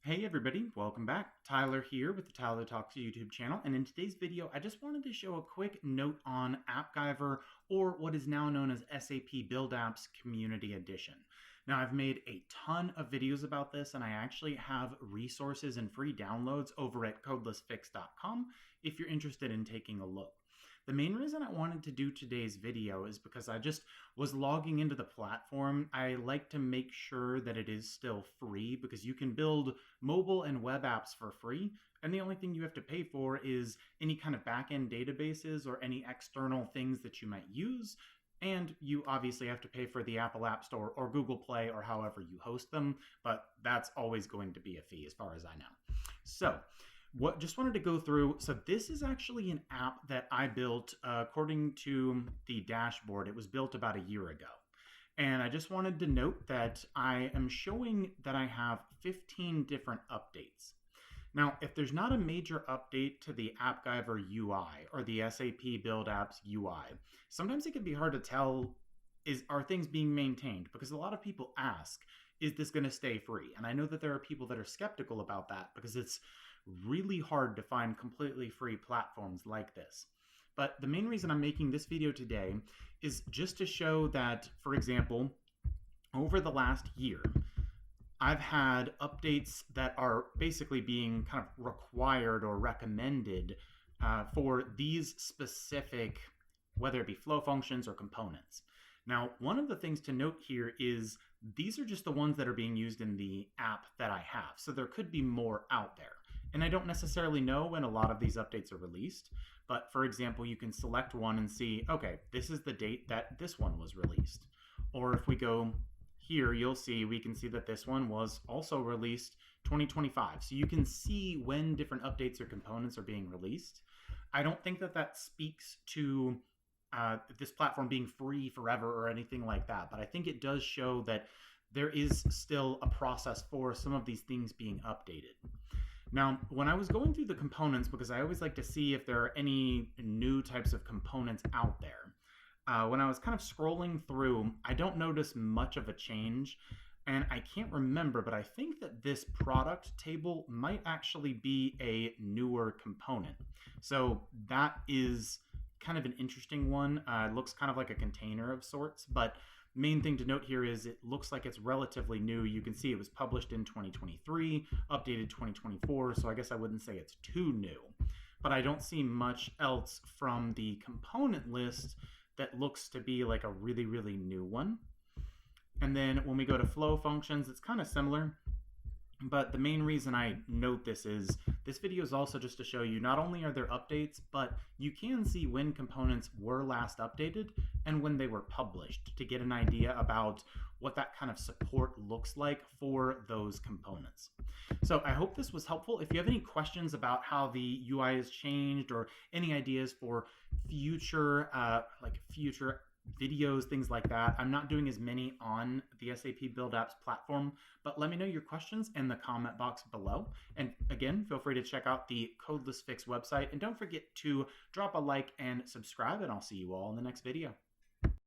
Hey everybody, welcome back. Tyler here with the Tyler Talks YouTube channel, and in today's video I just wanted to show a quick note on AppGyver, or what is now known as SAP Build Apps Community Edition. Now I've made a ton of videos about this, and I actually have resources and free downloads over at codelessfix.com if you're interested in taking a look. The main reason I wanted to do today's video is because I just was logging into the platform. I like to make sure that it is still free because you can build mobile and web apps for free, and the only thing you have to pay for is any kind of backend databases or any external things that you might use. And you obviously have to pay for the Apple App Store or Google Play or however you host them, but that's always going to be a fee as far as I know. So just wanted to go through. So this is actually an app that I built according to the dashboard. It was built about a year ago. And I just wanted to note that I am showing that I have 15 different updates. Now, if there's not a major update to the AppGyver UI or the SAP Build Apps UI, sometimes it can be hard to tell, are things being maintained? Because a lot of people ask, is this going to stay free? And I know that there are people that are skeptical about that because it's really hard to find completely free platforms like this. But the main reason I'm making this video today is just to show that, for example, over the last year, I've had updates that are basically being kind of required or recommended for these specific, whether it be flow functions or components. Now, one of the things to note here is these are just the ones that are being used in the app that I have. So there could be more out there. And I don't necessarily know when a lot of these updates are released, but for example, you can select one and see, okay, this is the date that this one was released. Or if we go here, you'll see, we can see that this one was also released 2025. So you can see when different updates or components are being released. I don't think that that speaks to this platform being free forever or anything like that, but I think it does show that there is still a process for some of these things being updated. Now, when I was going through the components, because I always like to see if there are any new types of components out there, when I was kind of scrolling through, I don't notice much of a change, and I can't remember, but I think that this product table might actually be a newer component. So that is kind of an interesting one. It looks kind of like a container of sorts, but main thing to note here is it looks like it's relatively new. You can see it was published in 2023, updated 2024, so I guess I wouldn't say it's too new. But I don't see much else from the component list that looks to be like a really, really new one. And then when we go to flow functions, it's kind of similar. But the main reason I note this is this video is also just to show you not only are there updates, but you can see when components were last updated and when they were published to get an idea about what that kind of support looks like for those components. So I hope this was helpful. If you have any questions about how the UI has changed or any ideas for future videos, things like that. I'm not doing as many on the SAP Build Apps platform, but let me know your questions in the comment box below. And again, feel free to check out the Codeless Fix website, and don't forget to drop a like and subscribe, and I'll see you all in the next video.